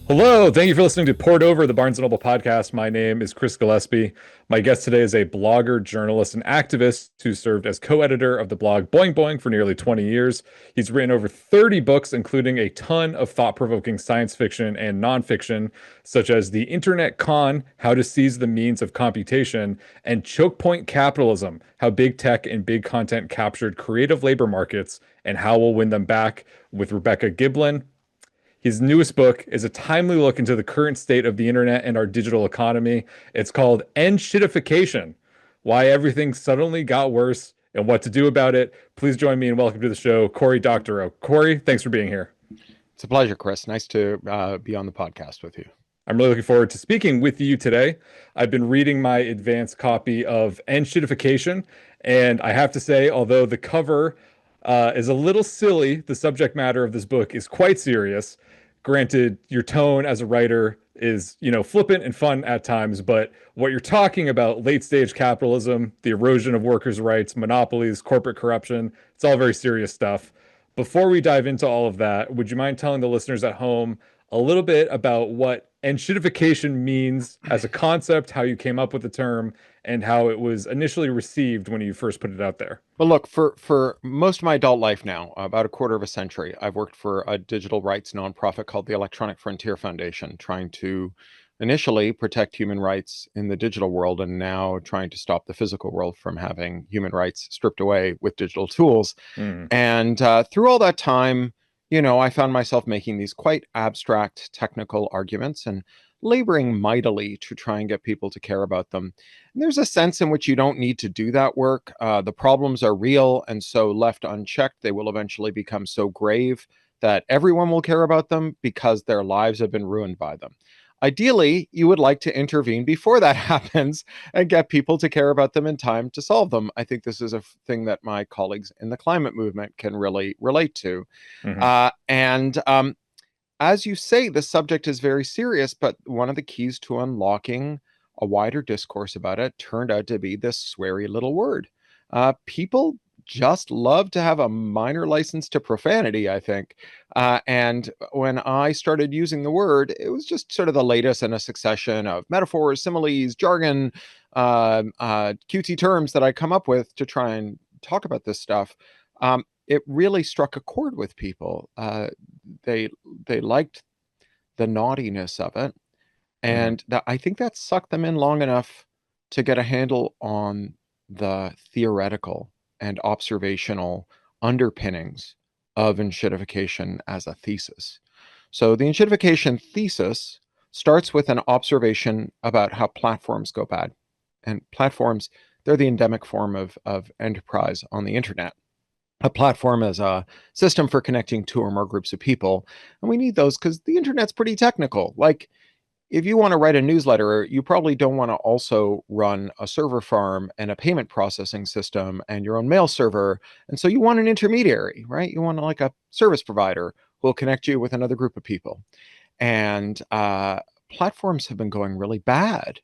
Hello, thank you for listening to Poured Over, the Barnes& Noble podcast. My name is Chris Gillespie. My guest today is a blogger, journalist, and activist who served as co-editor of the blog Boing Boing for nearly 20 years. He's written over 30 books, including a ton of thought-provoking science fiction and nonfiction, such as The Internet Con, How to Seize the Means of Computation, and Choke Point Capitalism, How Big Tech and Big Content Captured Creative Labor Markets and How We'll Win Them Back, with Rebecca Giblin. His newest book is a timely look into the current state of the internet and our digital economy. It's called Enshittification: Why Everything Suddenly Got Worse and What to Do About It. Please join me and welcome to the show, Cory Doctorow. Cory, thanks for being here. It's a pleasure, Chris. Nice to be on the podcast with you. I'm really looking forward to speaking with you today. I've been reading my advanced copy of Enshittification, and I have to say, although the cover is a little silly, the subject matter of this book is quite serious. Granted, your tone as a writer is, flippant and fun at times, but what you're talking about, late stage capitalism, the erosion of workers' rights, monopolies, corporate corruption, it's all very serious stuff. Before we dive into all of that, would you mind telling the listeners at home a little bit about what enshittification means as a concept, how you came up with the term, and how it was initially received when you first put it out there? Well, look, for most of my adult life now, about a quarter of a century, I've worked for a digital rights nonprofit called the Electronic Frontier Foundation, trying to initially protect human rights in the digital world and now trying to stop the physical world from having human rights stripped away with digital tools. Mm. And through all that time, I found myself making these quite abstract technical arguments and laboring mightily to try and get people to care about them. And there's a sense in which you don't need to do that work. The problems are real, and so left unchecked, they will eventually become so grave that everyone will care about them because their lives have been ruined by them. Ideally, you would like to intervene before that happens and get people to care about them in time to solve them. I think this is a thing that my colleagues in the climate movement can really relate to. Hmm. And as you say, the subject is very serious, but one of the keys to unlocking a wider discourse about it turned out to be this sweary little word. People just love to have a minor license to profanity, I think. And when I started using the word, it was just sort of the latest in a succession of metaphors, similes, jargon, cutesy terms that I come up with to try and talk about this stuff. It really struck a chord with people. They liked the naughtiness of it, Hmm. and I think that sucked them in long enough to get a handle on the theoretical and observational underpinnings of enshittification as a thesis. So the enshittification thesis starts with an observation about how platforms go bad. And platforms, they're the endemic form of enterprise on the internet. A platform is a system for connecting two or more groups of people. And we need those because the internet's pretty technical. Like, if you want to write a newsletter, you probably don't want to also run a server farm and a payment processing system and your own mail server. And so you want an intermediary, right? You want like a service provider who will connect you with another group of people. And platforms have been going really bad.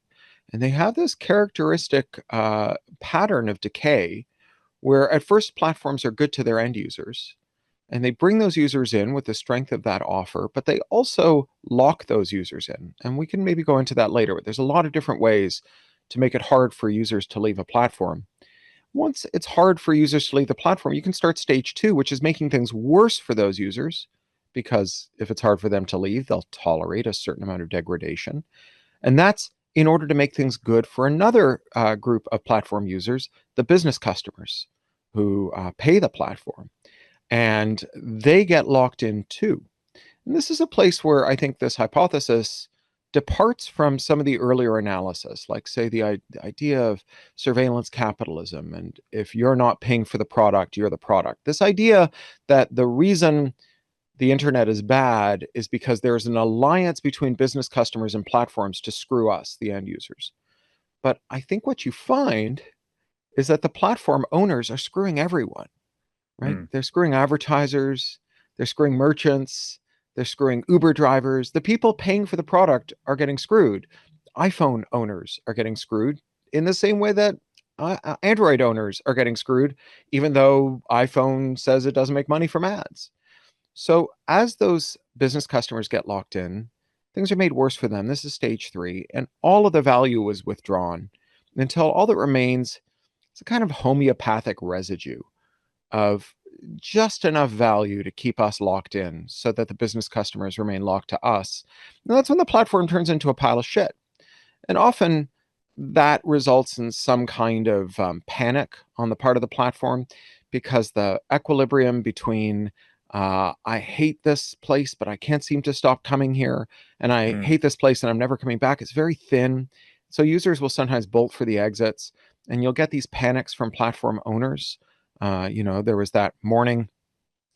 And they have this characteristic pattern of decay where at first platforms are good to their end users and they bring those users in with the strength of that offer, but they also lock those users in. And we can maybe go into that later, but there's a lot of different ways to make it hard for users to leave a platform. Once it's hard for users to leave the platform, you can start stage two, which is making things worse for those users, because if it's hard for them to leave, they'll tolerate a certain amount of degradation. And that's in order to make things good for another group of platform users, the business customers who pay the platform. And they get locked in too. And this is a place where I think this hypothesis departs from some of the earlier analysis, like, say, the idea of surveillance capitalism. And if you're not paying for the product, you're the product. This idea that the reason the internet is bad is because there's an alliance between business customers and platforms to screw us, the end users. But I think what you find is that the platform owners are screwing everyone, right? Mm. They're screwing advertisers, they're screwing merchants, they're screwing Uber drivers. The people paying for the product are getting screwed. iPhone owners are getting screwed in the same way that Android owners are getting screwed, even though iPhone says it doesn't make money from ads. So as those business customers get locked in, things are made worse for them. This is stage 3, and all of the value was withdrawn until all that remains is a kind of homeopathic residue of just enough value to keep us locked in so that the business customers remain locked to us. And that's when the platform turns into a pile of shit. And often that results in some kind of panic on the part of the platform, because the equilibrium between I hate this place, but I can't seem to stop coming here, and I Mm. hate this place and I'm never coming back, it's very thin. So users will sometimes bolt for the exits, and you'll get these panics from platform owners. There was that morning,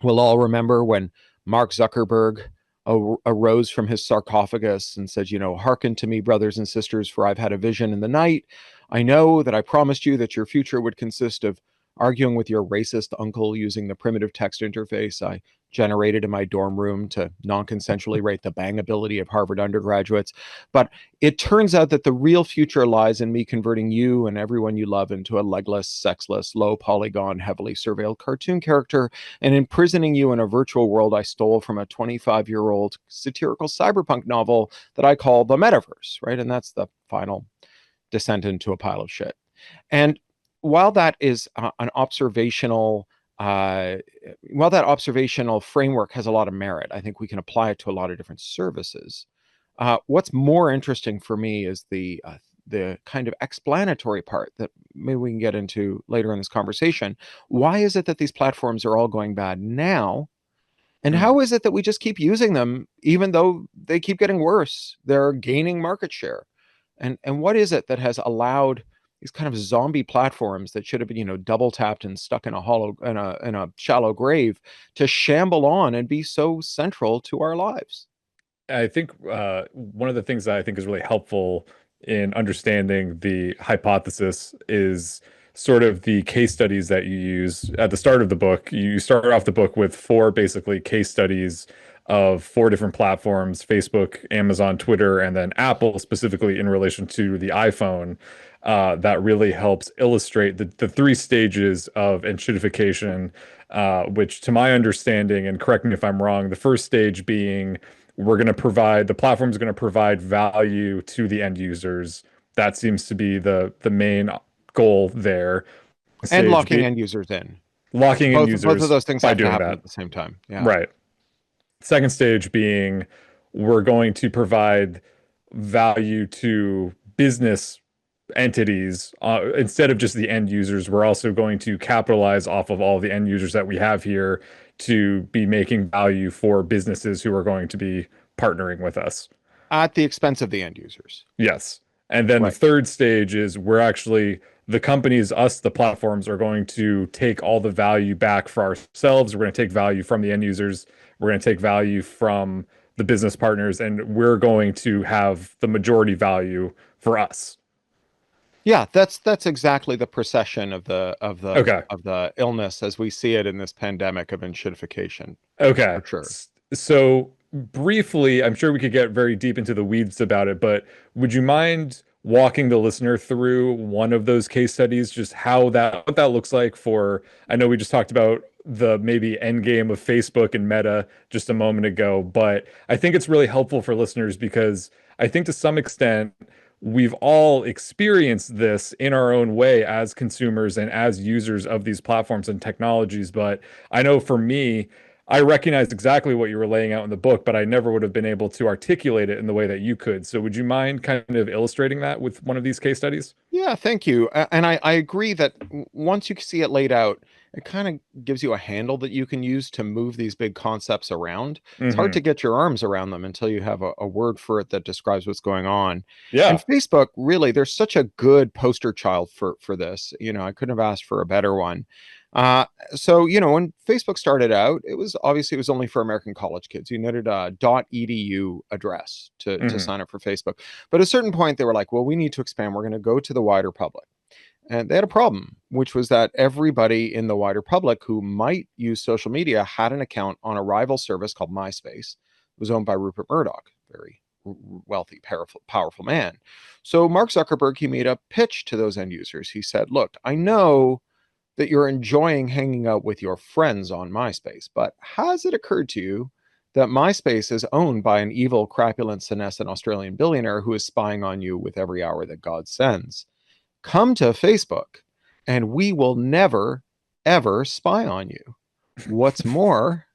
we'll all remember, when Mark Zuckerberg arose from his sarcophagus and said, hearken to me, brothers and sisters, for I've had a vision in the night. I know that I promised you that your future would consist of arguing with your racist uncle using the primitive text interface I generated in my dorm room to non-consensually rate the bangability of Harvard undergraduates. But it turns out that the real future lies in me converting you and everyone you love into a legless, sexless, low polygon, heavily surveilled cartoon character, and imprisoning you in a virtual world I stole from a 25-year-old satirical cyberpunk novel that I call the metaverse, right? And that's the final descent into a pile of shit. And while that is an observational while that observational framework has a lot of merit, I think we can apply it to a lot of different services. What's more interesting for me is the kind of explanatory part that maybe we can get into later in this conversation. Why is it that these platforms are all going bad now? And Mm. how is it that we just keep using them even though they keep getting worse? They're gaining market share. And what is it that has allowed these kind of zombie platforms that should have been, double tapped and stuck in a shallow grave to shamble on and be so central to our lives? I think one of the things that I think is really helpful in understanding the hypothesis is sort of the case studies that you use at the start of the book. You start off the book with four basically case studies of four different platforms: Facebook, Amazon, Twitter, and then Apple, specifically in relation to the iPhone. That really helps illustrate the three stages of enshittification, which, to my understanding, and correct me if I'm wrong, the first stage being the platform is going to provide value to the end users. That seems to be the main goal there. And Stage locking B, end users in. locking in Both of users those things by have to doing happen that. at the same time. Yeah. Right. Second stage being we're going to provide value to business entities instead of just the end users. We're also going to capitalize off of all the end users that we have here to be making value for businesses who are going to be partnering with us. At the expense of the end users. Yes. And then the Right. third stage is we're actually, the companies, us, the platforms, are going to take all the value back for ourselves. We're going to take value from the end users. We're going to take value from the business partners, and we're going to have the majority value for us. Yeah, that's exactly the procession of Okay. the illness as we see it in this pandemic of enshittification, Okay. for sure. So briefly, I'm sure we could get very deep into the weeds about it, but would you mind walking the listener through one of those case studies, just what that looks like for, I know we just talked about the maybe end game of Facebook and Meta just a moment ago, but I think it's really helpful for listeners because I think to some extent we've all experienced this in our own way as consumers and as users of these platforms and technologies. But I know for me, I recognized exactly what you were laying out in the book, but I never would have been able to articulate it in the way that you could. So would you mind kind of illustrating that with one of these case studies? Yeah, thank you. And I agree that once you see it laid out, it kind of gives you a handle that you can use to move these big concepts around. It's hard Hmm. to get your arms around them until you have a word for it that describes what's going on. And Yeah. Facebook, really, they're such a good poster child for this. I couldn't have asked for a better one. So, when Facebook started out, it was only for American college kids. You needed a .edu address to Hmm. sign up for Facebook. But at a certain point, they were like, well, we need to expand. We're going to go to the wider public. And they had a problem, which was that everybody in the wider public who might use social media had an account on a rival service called MySpace. It was owned by Rupert Murdoch, very wealthy, powerful man. So Mark Zuckerberg, he made a pitch to those end users. He said, look, I know that you're enjoying hanging out with your friends on MySpace, but has it occurred to you that MySpace is owned by an evil, crapulent, senescent Australian billionaire who is spying on you with every hour that God sends. Come to Facebook, and we will never, ever spy on you. What's more,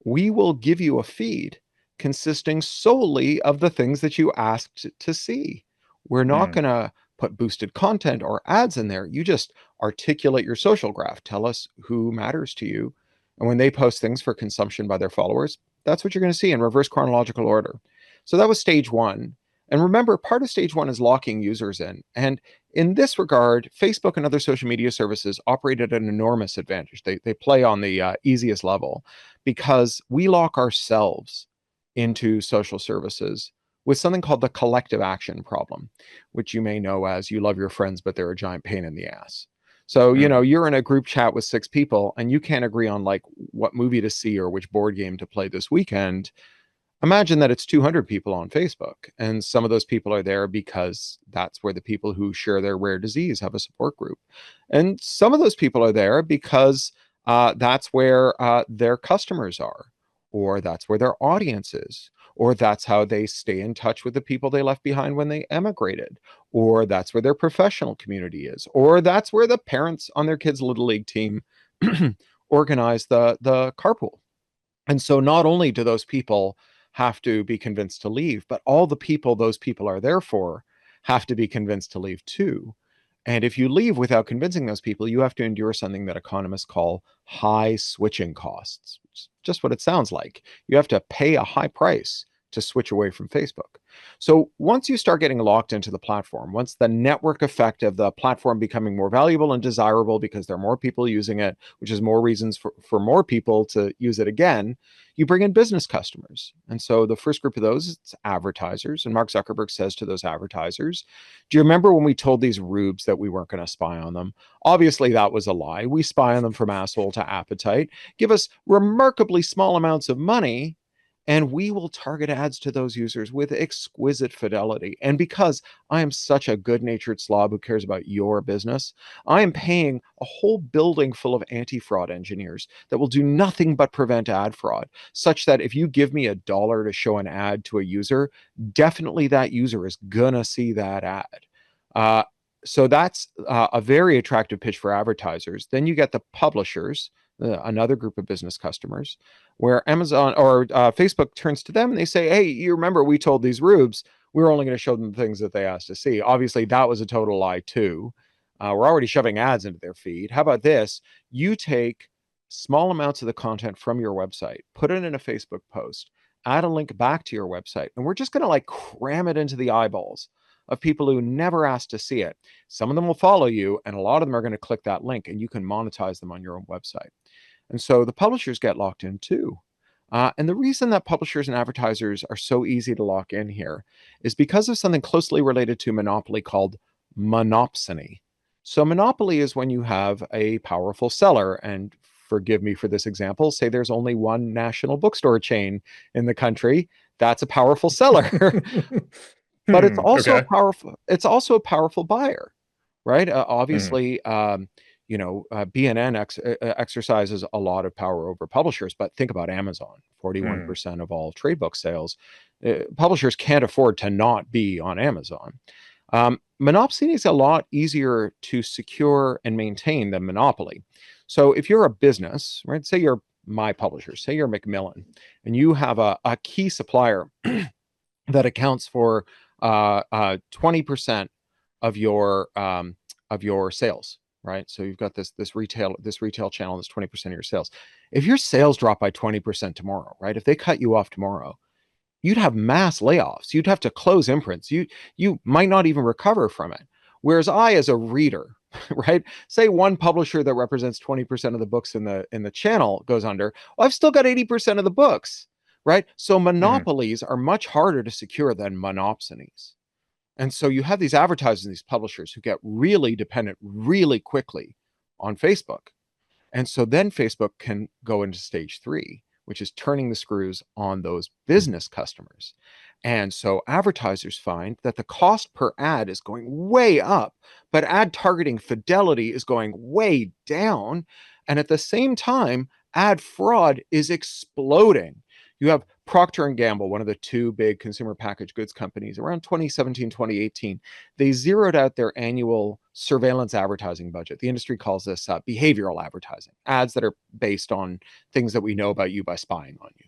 we will give you a feed consisting solely of the things that you asked to see. We're not Hmm. going to put boosted content or ads in there. You just articulate your social graph. Tell us who matters to you. And when they post things for consumption by their followers, that's what you're going to see in reverse chronological order. So that was stage one. And remember, part of stage one is locking users in. And in this regard, Facebook and other social media services operate at an enormous advantage. They play on the easiest level because we lock ourselves into social services with something called the collective action problem, which you may know as you love your friends, but they're a giant pain in the ass. So, Hmm. you're in a group chat with 6 people and you can't agree on like what movie to see or which board game to play this weekend. Imagine that it's 200 people on Facebook, and some of those people are there because that's where the people who share their rare disease have a support group. And some of those people are there because that's where their customers are, or that's where their audience is, or that's how they stay in touch with the people they left behind when they emigrated, or that's where their professional community is, or that's where the parents on their kids' little league team organize the carpool. And so not only do those people have to be convinced to leave, but all the people those people are there for have to be convinced to leave too. And if you leave without convincing those people, you have to endure something that economists call high switching costs, which is just what it sounds like. You have to pay a high price to switch away from Facebook. So once you start getting locked into the platform, once the network effect of the platform becoming more valuable and desirable because there are more people using it, which is more reasons for more people to use it again, you bring in business customers. And so the first group of those is advertisers. And Mark Zuckerberg says to those advertisers, do you remember when we told these rubes that we weren't going to spy on them? Obviously, that was a lie. We spy on them from asshole to appetite. Give us remarkably small amounts of money, and we will target ads to those users with exquisite fidelity. And because I am such a good natured slob who cares about your business, I am paying a whole building full of anti fraud engineers that will do nothing but prevent ad fraud, such that if you give me $1 to show an ad to a user, definitely that user is going to see that ad. So that's a very attractive pitch for advertisers. Then you get the publishers, another group of business customers, where Amazon or Facebook turns to them and they say, hey, you remember we told these rubes we were only going to show them the things that they asked to see. Obviously, that was a total lie too. We're already shoving ads into their feed. How about this? You take small amounts of the content from your website, put it in a Facebook post, add a link back to your website, and we're just going to like cram it into the eyeballs of people who never asked to see it. Some of them will follow you, and a lot of them are going to click that link, and you can monetize them on your own website. And so the publishers get locked in too. And the reason that publishers and advertisers are so easy to lock in here is because of something closely related to monopoly called monopsony. So monopoly is when you have a powerful seller, and forgive me for this example, say there's only one national bookstore chain in the country. That's a powerful seller. But Okay. it's also a powerful buyer, right? Hmm. Obviously, BNN exercises a lot of power over publishers, but think about Amazon, Hmm. 41% of all trade book sales. Publishers can't afford to not be on Amazon. Monopsony is a lot easier to secure and maintain than monopoly. So if you're a business, right, say you're my publisher, say you're Macmillan, and you have a key supplier that accounts for 20% of your sales, right? So you've got this retail channel that's 20% of your sales. If your sales drop by 20% tomorrow, right? If they cut you off tomorrow, you'd have mass layoffs. You'd have to close imprints. You might not even recover from it. Whereas I, as a reader, right, say one publisher that represents 20% of the books in the channel goes under, well, I've still got 80% of the books, right? So Hmm. monopolies are much harder to secure than monopsonies. And so you have these advertisers and these publishers who get really dependent really quickly on Facebook. And so then Facebook can go into stage three, which is turning the screws on those business customers. And so advertisers find that the cost per ad is going way up, but ad targeting fidelity is going way down. And at the same time, ad fraud is exploding. You have Procter and Gamble, one of the two big consumer packaged goods companies, around 2017, 2018. They zeroed out their annual surveillance advertising budget. The industry calls this behavioral advertising, ads that are based on things that we know about you by spying on you.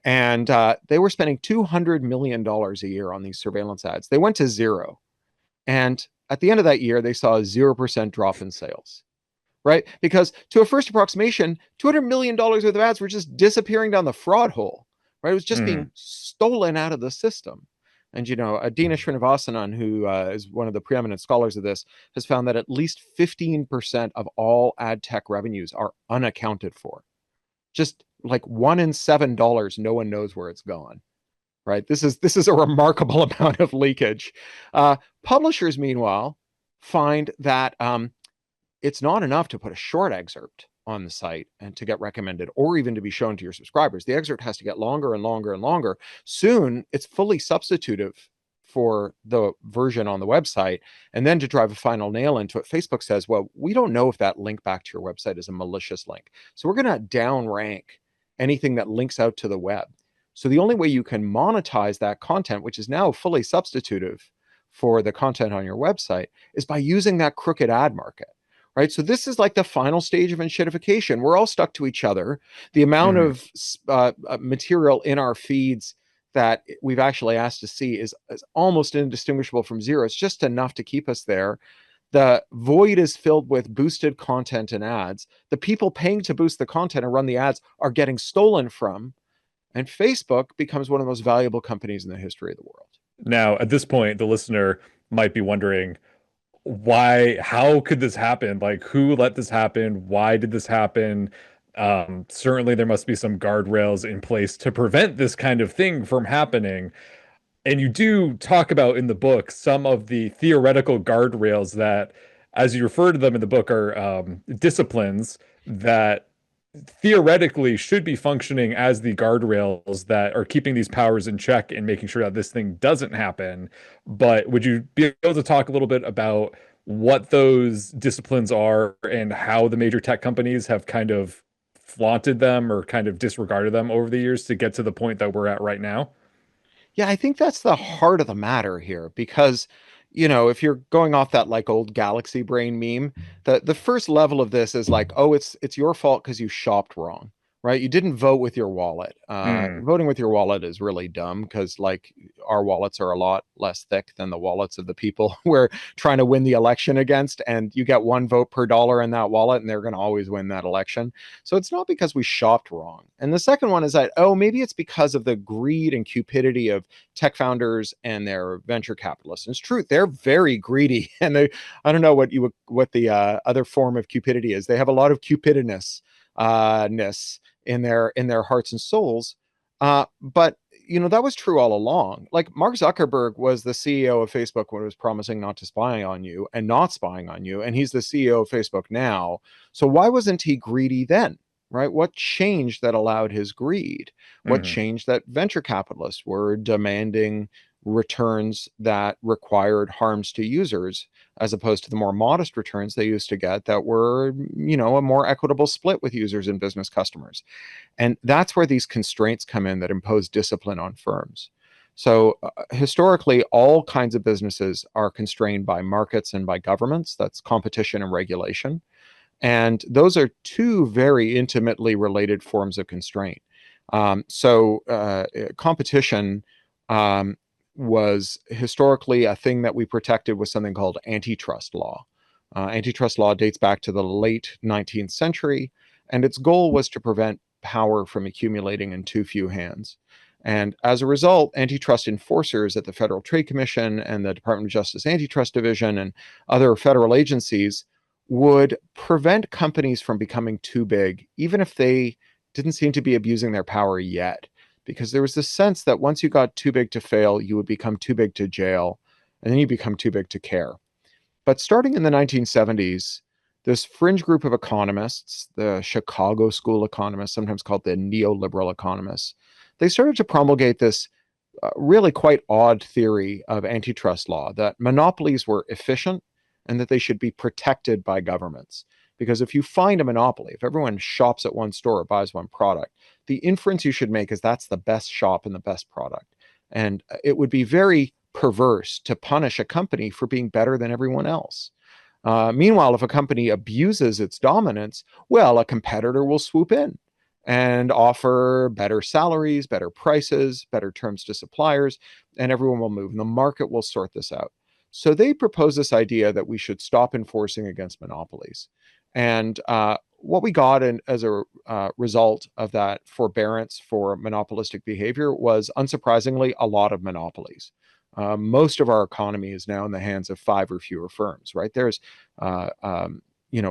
And they were spending $200 million a year on these surveillance ads. They went to zero. And at the end of that year, they saw a 0% drop in sales, right? Because to a first approximation, $200 million worth of ads were just disappearing down the fraud hole, right? It was just being stolen out of the system. And, Adina Srinivasanan, who is one of the preeminent scholars of this, has found that at least 15% of all ad tech revenues are unaccounted for. Just like $1 in $7, no one knows where it's gone. Right. This is a remarkable amount of leakage. Publishers, meanwhile, find that it's not enough to put a short excerpt on the site and to get recommended or even to be shown to your subscribers. The excerpt has to get longer and longer and longer. Soon, it's fully substitutive for the version on the website. And then to drive a final nail into it, Facebook says, well, we don't know if that link back to your website is a malicious link. So we're going to downrank anything that links out to the web. So the only way you can monetize that content, which is now fully substitutive for the content on your website, is by using that crooked ad market, right? So this is like the final stage of enshittification. We're all stuck to each other. The amount of material in our feeds that we've actually asked to see is almost indistinguishable from zero. It's just enough to keep us there. The void is filled with boosted content and ads. The people paying to boost the content and run the ads are getting stolen from. And Facebook becomes one of the most valuable companies in the history of the world. Now, at this point, the listener might be wondering, how could this happen? Like, who let this happen? Why did this happen? Certainly there must be some guardrails in place to prevent this kind of thing from happening. And you do talk about in the book some of the theoretical guardrails that, as you refer to them in the book, are disciplines that theoretically should be functioning as the guardrails that are keeping these powers in check and making sure that this thing doesn't happen. But would you be able to talk a little bit about what those disciplines are and how the major tech companies have kind of flaunted them or kind of disregarded them over the years to get to the point that we're at right now? Yeah, I think that's the heart of the matter here because, if you're going off that like old galaxy brain meme, the first level of this is like, oh, it's your fault because you shopped wrong, right? You didn't vote with your wallet. Voting with your wallet is really dumb because like our wallets are a lot less thick than the wallets of the people we're trying to win the election against. And you get one vote per dollar in that wallet and they're going to always win that election. So it's not because we shopped wrong. And the second one is that, oh, maybe it's because of the greed and cupidity of tech founders and their venture capitalists. And it's true, they're very greedy. And I don't know what the other form of cupidity is. They have a lot of cupidiness in their hearts and souls. But that was true all along. Like Mark Zuckerberg was the CEO of Facebook when it was promising not to spy on you and not spying on you. And he's the CEO of Facebook now. So why wasn't he greedy then? Right? What changed that allowed his greed? What changed that venture capitalists were demanding returns that required harms to users as opposed to the more modest returns they used to get that were, a more equitable split with users and business customers. And that's where these constraints come in that impose discipline on firms. So historically, all kinds of businesses are constrained by markets and by governments. That's competition and regulation. And those are two very intimately related forms of constraint. Competition was historically a thing that we protected with something called antitrust law. Antitrust law dates back to the late 19th century, and its goal was to prevent power from accumulating in too few hands. And as a result, antitrust enforcers at the Federal Trade Commission and the Department of Justice Antitrust Division and other federal agencies would prevent companies from becoming too big, even if they didn't seem to be abusing their power yet. Because there was this sense that once you got too big to fail, you would become too big to jail, and then you become too big to care. But starting in the 1970s, this fringe group of economists, the Chicago School economists, sometimes called the neoliberal economists, they started to promulgate this really quite odd theory of antitrust law, that monopolies were efficient and that they should be protected by governments. Because if you find a monopoly, if everyone shops at one store or buys one product, the inference you should make is that's the best shop and the best product. And it would be very perverse to punish a company for being better than everyone else. Meanwhile, if a company abuses its dominance, well, a competitor will swoop in and offer better salaries, better prices, better terms to suppliers, and everyone will move. And the market will sort this out. So they propose this idea that we should stop enforcing against monopolies. And what we got as a result of that forbearance for monopolistic behavior was, unsurprisingly, a lot of monopolies. Most of our economy is now in the hands of 5 or fewer firms, right? There's,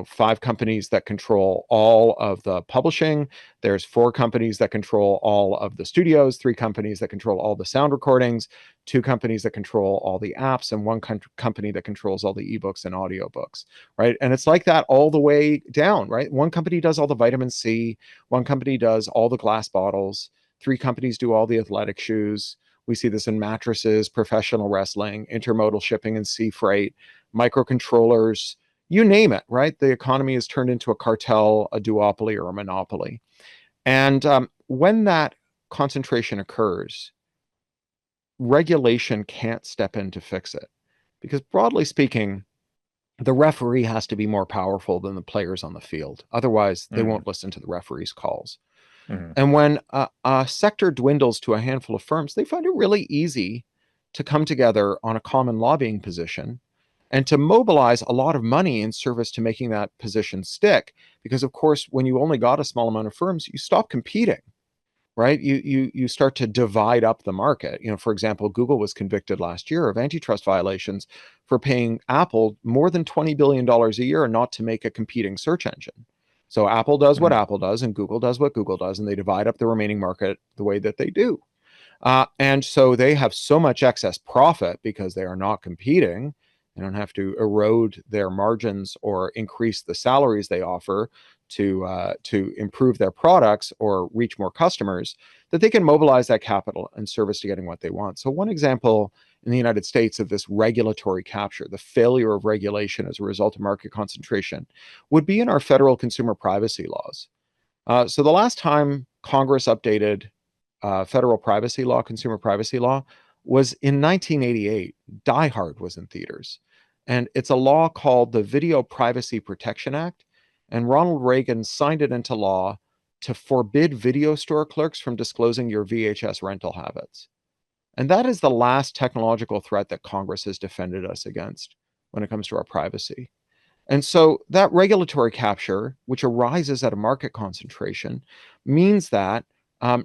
5 companies that control all of the publishing. There's 4 companies that control all of the studios, 3 companies that control all the sound recordings, 2 companies that control all the apps, and 1 company that controls all the ebooks and audiobooks, right? And it's like that all the way down, right? 1 company does all the vitamin C, 1 company does all the glass bottles, 3 companies do all the athletic shoes. We see this in mattresses, professional wrestling, intermodal shipping and sea freight, microcontrollers, you name it, right? The economy is turned into a cartel, a duopoly, or a monopoly. And when that concentration occurs, regulation can't step in to fix it. Because broadly speaking, the referee has to be more powerful than the players on the field. Otherwise, they won't listen to the referee's calls. And when a sector dwindles to a handful of firms, they find it really easy to come together on a common lobbying position and to mobilize a lot of money in service to making that position stick. Because, of course, when you only got a small amount of firms, you stop competing, right? You start to divide up the market. For example, Google was convicted last year of antitrust violations for paying Apple more than $20 billion a year not to make a competing search engine. So Apple does what Apple does and Google does what Google does, and they divide up the remaining market the way that they do. And so they have so much excess profit because they are not competing. They don't have to erode their margins or increase the salaries they offer to improve their products or reach more customers, that they can mobilize that capital in service to getting what they want. So one example in the United States of this regulatory capture, the failure of regulation as a result of market concentration, would be in our federal consumer privacy laws. So the last time Congress updated federal privacy law, consumer privacy law, was in 1988. Die Hard was in theaters. And it's a law called the Video Privacy Protection Act. And Ronald Reagan signed it into law to forbid video store clerks from disclosing your VHS rental habits. And that is the last technological threat that Congress has defended us against when it comes to our privacy. And so that regulatory capture, which arises at a market concentration, means that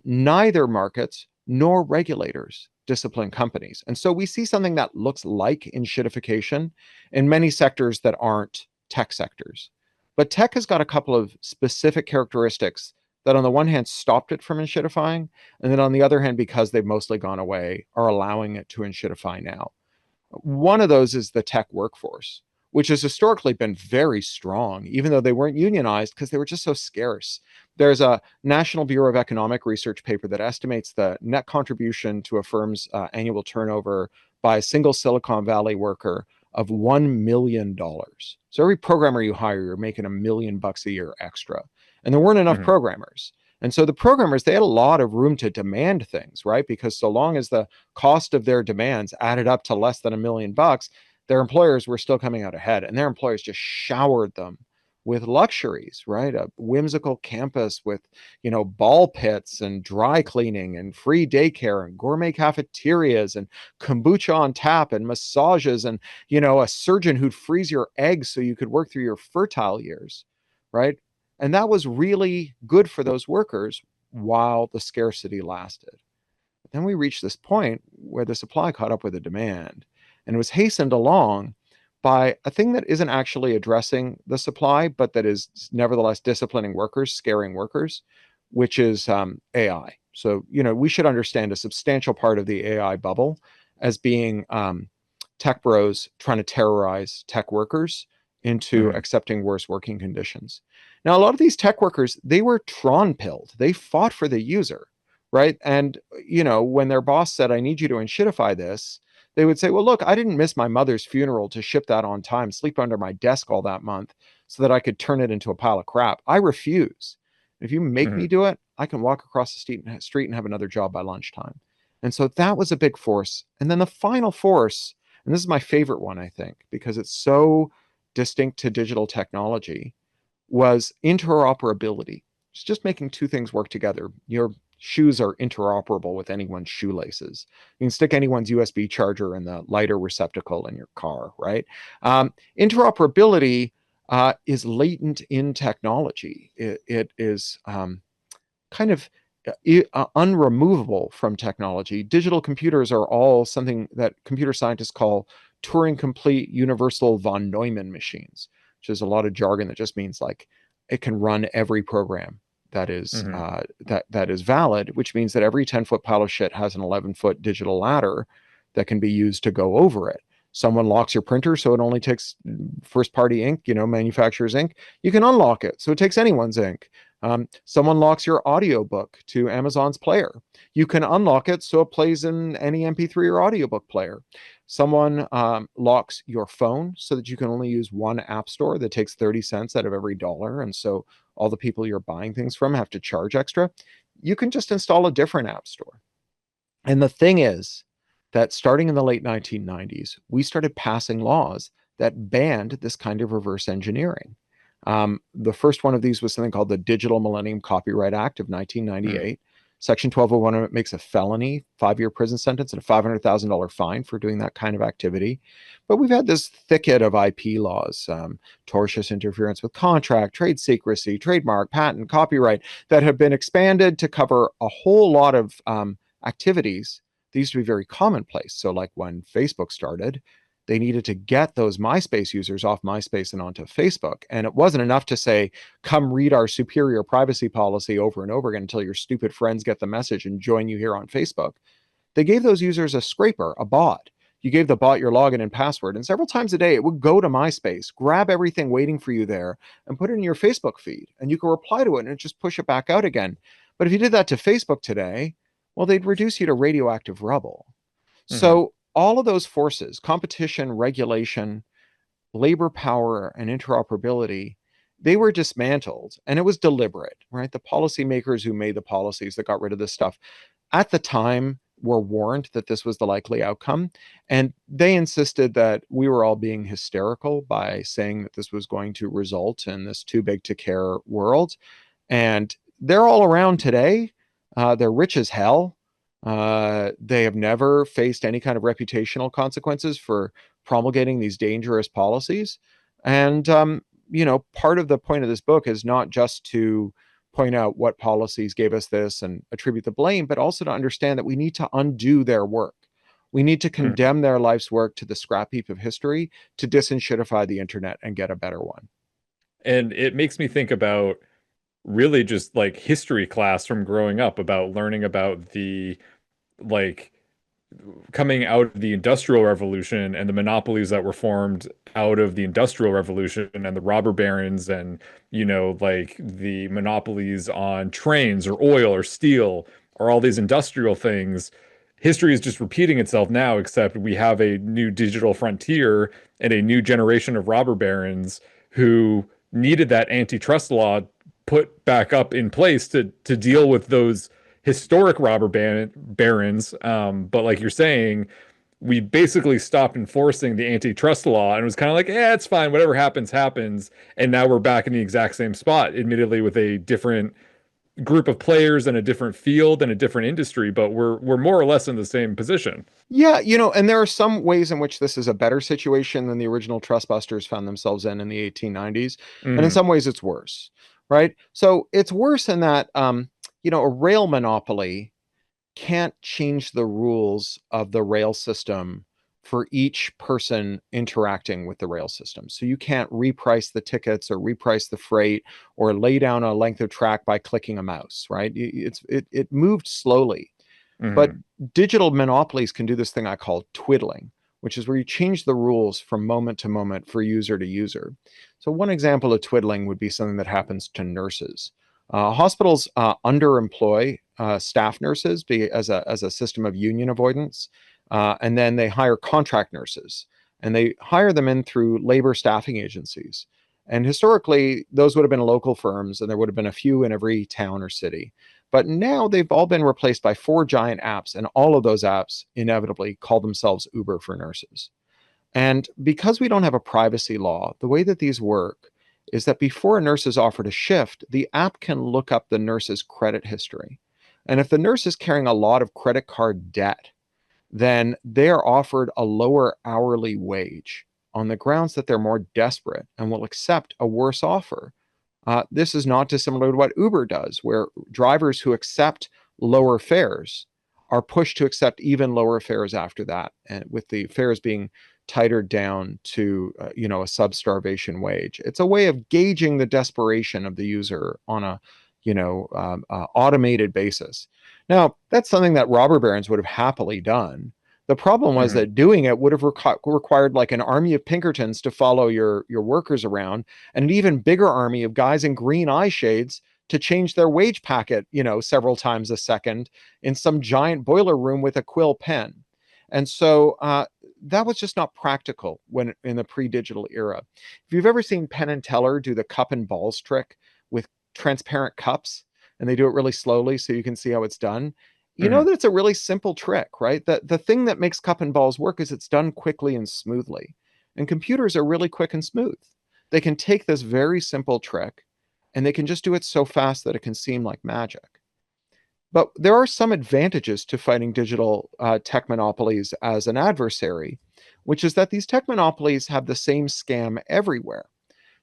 neither markets nor regulators discipline companies. And so we see something that looks like enshittification in many sectors that aren't tech sectors. But tech has got a couple of specific characteristics that on the one hand stopped it from enshittifying, and then on the other hand, because they've mostly gone away, are allowing it to enshittify now. One of those is the tech workforce, which has historically been very strong, even though they weren't unionized because they were just so scarce. There's a National Bureau of Economic Research paper that estimates the net contribution to a firm's annual turnover by a single Silicon Valley worker of $1 million. So every programmer you hire, you're making $1 million a year extra. And there weren't enough programmers. And so the programmers, they had a lot of room to demand things, right? Because so long as the cost of their demands added up to less than $1 million, their employers were still coming out ahead, and their employers just showered them with luxuries, right? A whimsical campus with, ball pits and dry cleaning and free daycare and gourmet cafeterias and kombucha on tap and massages and, a surgeon who'd freeze your eggs so you could work through your fertile years, right? And that was really good for those workers while the scarcity lasted. But then we reached this point where the supply caught up with the demand, and it was hastened along by a thing that isn't actually addressing the supply, but that is nevertheless disciplining workers, scaring workers, which is AI. So, we should understand a substantial part of the AI bubble as being tech bros trying to terrorize tech workers into accepting worse working conditions. Now, a lot of these tech workers, they were Tron-pilled. They fought for the user, right? And, when their boss said, I need you to enshittify this, They would say, well, look, I didn't miss my mother's funeral to ship that on time, sleep under my desk all that month so that I could turn it into a pile of crap. I refuse. If you make me Mhm. do it, I can walk across the street and have another job by lunchtime. And so that was a big force. And then the final force, and this is my favorite one, I think, because it's so distinct to digital technology, was interoperability. It's just making two things work together. Your shoes are interoperable with anyone's shoelaces. You can stick anyone's USB charger in the lighter receptacle in your car, right? Interoperability is latent in technology. It is kind of unremovable from technology. Digital computers are all something that computer scientists call Turing complete universal von Neumann machines, which is a lot of jargon that just means like it can run every program that is Mhm. that is valid, which means that every 10-foot pile of shit has an 11-foot digital ladder that can be used to go over it. Someone locks your printer so it only takes first party ink, manufacturer's ink. You can unlock it so it takes anyone's ink. Someone locks your audiobook to Amazon's player. You can unlock it so it plays in any MP3 or audiobook player. Someone locks your phone so that you can only use one app store that takes 30 cents out of every dollar. And so all the people you're buying things from have to charge extra. You can just install a different app store. And the thing is that starting in the late 1990s, we started passing laws that banned this kind of reverse engineering. The first one of these was something called the Digital Millennium Copyright Act of Mhm. 1998. Section 1201 of it makes a felony, 5-year prison sentence, and a $500,000 fine for doing that kind of activity. But we've had this thicket of IP laws, tortious interference with contract, trade secrecy, trademark, patent, copyright, that have been expanded to cover a whole lot of activities. They used to be very commonplace. So, like when Facebook started, they needed to get those MySpace users off MySpace and onto Facebook. And it wasn't enough to say, come read our superior privacy policy over and over again until your stupid friends get the message and join you here on Facebook. They gave those users a scraper, a bot. You gave the bot your login and password, and several times a day it would go to MySpace, grab everything waiting for you there, and put it in your Facebook feed. And you could reply to it and just push it back out again. But if you did that to Facebook today, well, they'd reduce you to radioactive rubble. Mhm. So all of those forces, competition, regulation, labor power, and interoperability, they were dismantled, and it was deliberate, right? The policymakers who made the policies that got rid of this stuff at the time were warned that this was the likely outcome, and they insisted that we were all being hysterical by saying that this was going to result in this too big to care world. And they're all around today. They're rich as hell. They have never faced any kind of reputational consequences for promulgating these dangerous policies. And, part of the point of this book is not just to point out what policies gave us this and attribute the blame, but also to understand that we need to undo their work. We need to Mhm. condemn their life's work to the scrap heap of history to disenshittify the internet and get a better one. And it makes me think about really just like history class from growing up about learning about the like coming out of the Industrial Revolution and the monopolies that were formed out of the Industrial Revolution and the robber barons and, like the monopolies on trains or oil or steel or all these industrial things. History is just repeating itself now, except we have a new digital frontier and a new generation of robber barons who needed that antitrust law put back up in place to deal with those historic barons. But like you're saying, we basically stopped enforcing the antitrust law and it was kind of like, yeah, it's fine. Whatever happens, happens. And now we're back in the exact same spot, admittedly with a different group of players and a different field and a different industry, but we're more or less in the same position. Yeah, and there are some ways in which this is a better situation than the original trustbusters found themselves in the 1890s, and in Hmm. some ways it's worse, right? So it's worse in that a rail monopoly can't change the rules of the rail system for each person interacting with the rail system. So you can't reprice the tickets or reprice the freight or lay down a length of track by clicking a mouse, right? It moved slowly. But Hmm. digital monopolies can do this thing I call twiddling, which is where you change the rules from moment to moment for user to user. So, one example of twiddling would be something that happens to nurses. Hospitals underemploy staff nurses as a system of union avoidance. And then they hire contract nurses, and they hire them in through labor staffing agencies. And historically, those would have been local firms, and there would have been a few in every town or city. But now they've all been replaced by 4 giant apps, and all of those apps inevitably call themselves Uber for nurses. And because we don't have a privacy law, the way that these work is that before a nurse is offered a shift, the app can look up the nurse's credit history. And if the nurse is carrying a lot of credit card debt, then they are offered a lower hourly wage on the grounds that they're more desperate and will accept a worse offer. This is not dissimilar to what Uber does, where drivers who accept lower fares are pushed to accept even lower fares after that, and with the fares being tighter down to a sub-starvation wage. It's a way of gauging the desperation of the user on a automated basis. Now, that's something that robber barons would have happily done. The problem was Mm-hmm. that doing it would have required like an army of Pinkertons to follow your workers around, and an even bigger army of guys in green eye shades to change their wage packet, several times a second in some giant boiler room with a quill pen. And so that was just not practical when in the pre-digital era. If you've ever seen Penn and Teller do the cup and balls trick with transparent cups, and they do it really slowly so you can see how it's done, you know Mm-hmm. that it's a really simple trick, right? The thing that makes cup and balls work is it's done quickly and smoothly. And computers are really quick and smooth. They can take this very simple trick and they can just do it so fast that it can seem like magic. But there are some advantages to fighting digital tech monopolies as an adversary, which is that these tech monopolies have the same scam everywhere.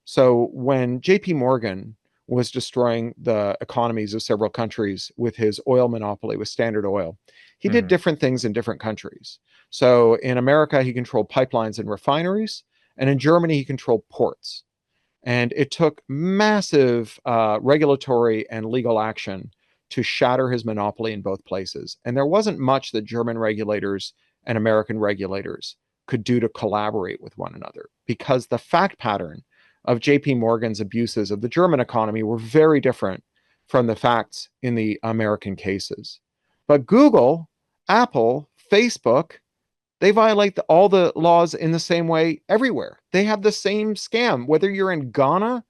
So when JP Morgan was destroying the economies of several countries with his oil monopoly with Standard Oil, he did Mm-hmm. different things in different countries. So in America, he controlled pipelines and refineries, and in Germany, he controlled ports. And it took massive regulatory and legal action to shatter his monopoly in both places. And there wasn't much that German regulators and American regulators could do to collaborate with one another, because the fact pattern of JP Morgan's abuses of the German economy were very different from the facts in the American cases. But Google, Apple, Facebook, they violate all the laws in the same way everywhere. They have the same scam. Whether you're in Ghana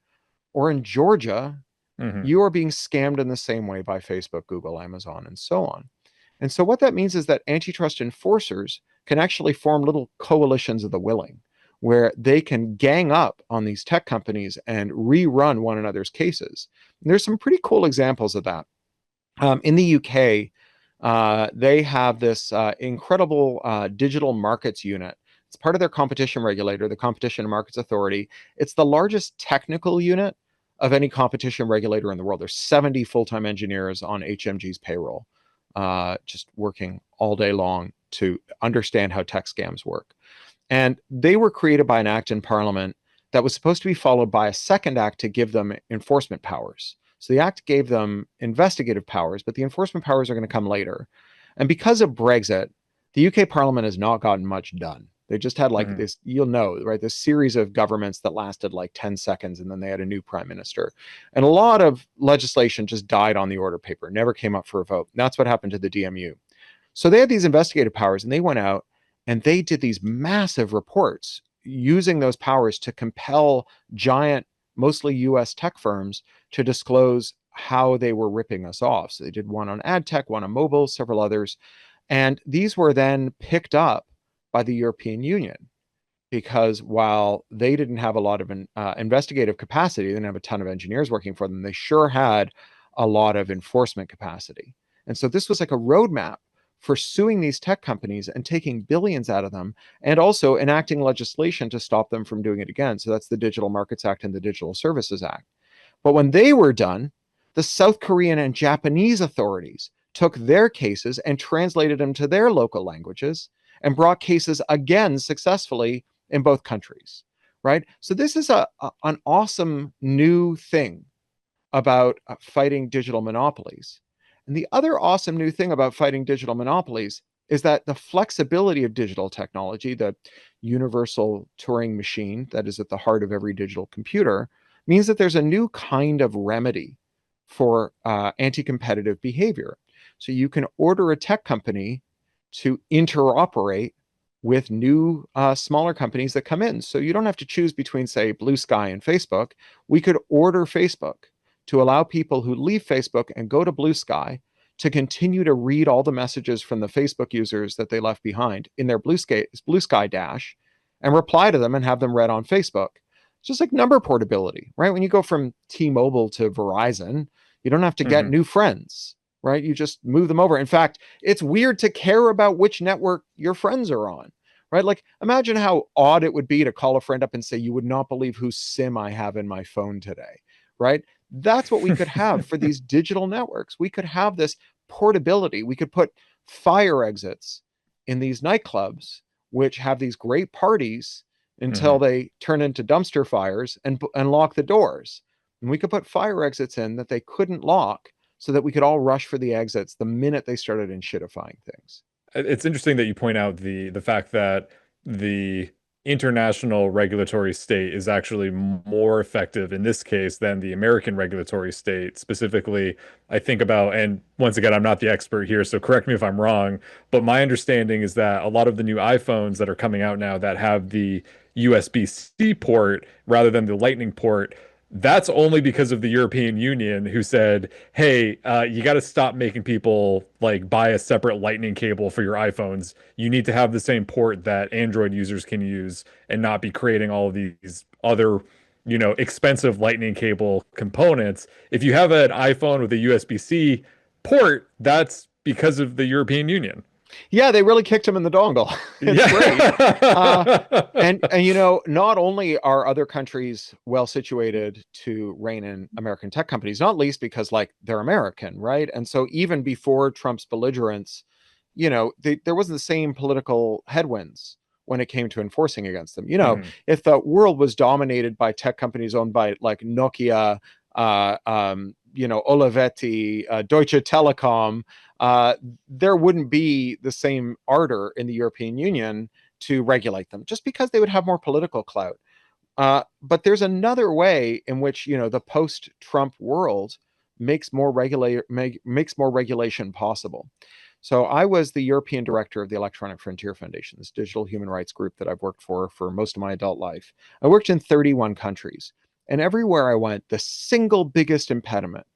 or in Georgia, Mm-hmm. you are being scammed in the same way by Facebook, Google, Amazon, and so on. And so what that means is that antitrust enforcers can actually form little coalitions of the willing, where they can gang up on these tech companies and rerun one another's cases. And there's some pretty cool examples of that. In the UK, they have this incredible digital markets unit. It's part of their competition regulator, the Competition and Markets Authority. It's the largest technical unit of any competition regulator in the world. There's 70 full-time engineers on HMG's payroll, just working all day long to understand how tech scams work. And they were created by an act in Parliament that was supposed to be followed by a second act to give them enforcement powers. So the act gave them investigative powers, but the enforcement powers are going to come later. And because of Brexit, the UK Parliament has not gotten much done. They just had like Mm-hmm. this, right? This series of governments that lasted like 10 seconds, and then they had a new prime minister. And a lot of legislation just died on the order paper, never came up for a vote. And that's what happened to the DMU. So they had these investigative powers, and they went out and they did these massive reports using those powers to compel giant, mostly US tech firms to disclose how they were ripping us off. So they did one on ad tech, one on mobile, several others. And these were then picked up by the European Union, because while they didn't have a lot of investigative capacity, they didn't have a ton of engineers working for them, they sure had a lot of enforcement capacity. And so this was like a roadmap for suing these tech companies and taking billions out of them, and also enacting legislation to stop them from doing it again. So that's the Digital Markets Act and the Digital Services Act. But when they were done, the South Korean and Japanese authorities took their cases and translated them to their local languages and brought cases again successfully in both countries, right? So this is an awesome new thing about fighting digital monopolies. And the other awesome new thing about fighting digital monopolies is that the flexibility of digital technology, the universal Turing machine that is at the heart of every digital computer, means that there's a new kind of remedy for anti-competitive behavior. So you can order a tech company to interoperate with new smaller companies that come in. So you don't have to choose between, say, Blue Sky and Facebook. We could order Facebook to allow people who leave Facebook and go to Blue Sky to continue to read all the messages from the Facebook users that they left behind in their Blue Sky dash and reply to them and have them read on Facebook. It's just like number portability, right? When you go from T-Mobile to Verizon, you don't have to get new friends, right? You just move them over. In fact, it's weird to care about which network your friends are on, right? Like, imagine how odd it would be to call a friend up and say, you would not believe whose SIM I have in my phone today, right? That's what we could have for these digital networks. We could have this portability. We could put fire exits in these nightclubs, which have these great parties until they turn into dumpster fires and lock the doors. And we could put fire exits in that they couldn't lock so that we could all rush for the exits the minute they started enshittifying things. It's interesting that you point out the fact that the international regulatory state is actually more effective in this case than the American regulatory state. Specifically, I think about, and once again, I'm not the expert here, so correct me if I'm wrong, but my understanding is that a lot of the new iPhones that are coming out now that have the USB-C port rather than the Lightning port, that's only because of the European Union, who said, hey, you got to stop making people like buy a separate lightning cable for your iPhones. You need to have the same port that Android users can use and not be creating all of these other, expensive lightning cable components. If you have an iPhone with a USB-C port, that's because of the European Union. Yeah, they really kicked him in the dongle. It's great. And not only are other countries well situated to rein in American tech companies, not least because they're American, right? And so even before Trump's belligerence, there wasn't the same political headwinds when it came to enforcing against them. If the world was dominated by tech companies owned by Nokia, Olivetti, Deutsche Telekom, there wouldn't be the same ardor in the European Union to regulate them, just because they would have more political clout. But there's another way in which the post-Trump world makes more regulation possible. So I was the European director of the Electronic Frontier Foundation, this digital human rights group that I've worked for most of my adult life. I worked in 31 countries, and everywhere I went, the single biggest impediment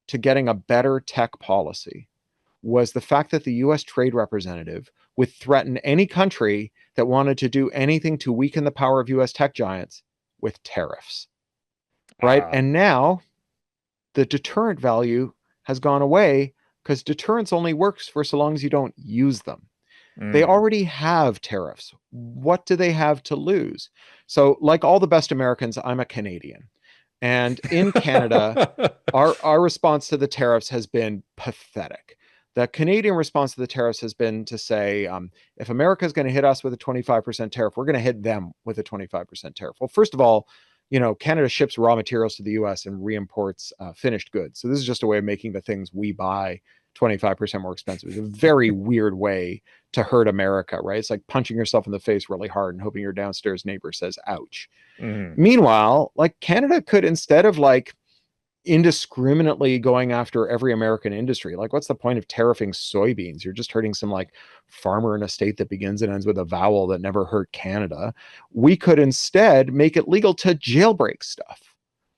to getting a better tech policy was the fact that the US trade representative would threaten any country that wanted to do anything to weaken the power of US tech giants with tariffs. Right? And now the deterrent value has gone away because deterrence only works for so long as you don't use them. They already have tariffs. What do they have to lose? So, like all the best Americans, I'm a Canadian. And in Canada, our response to the tariffs has been pathetic. The Canadian response to the tariffs has been to say, if America is going to hit us with a 25% tariff, we're going to hit them with a 25% tariff. Well, first of all, Canada ships raw materials to the US and reimports finished goods. So this is just a way of making the things we buy 25% more expensive. It's a very weird way to hurt America, right? It's like punching yourself in the face really hard and hoping your downstairs neighbor says, ouch. Meanwhile, Canada could, instead of indiscriminately going after every American industry, what's the point of tariffing soybeans? You're just hurting some farmer in a state that begins and ends with a vowel that never hurt Canada. We could instead make it legal to jailbreak stuff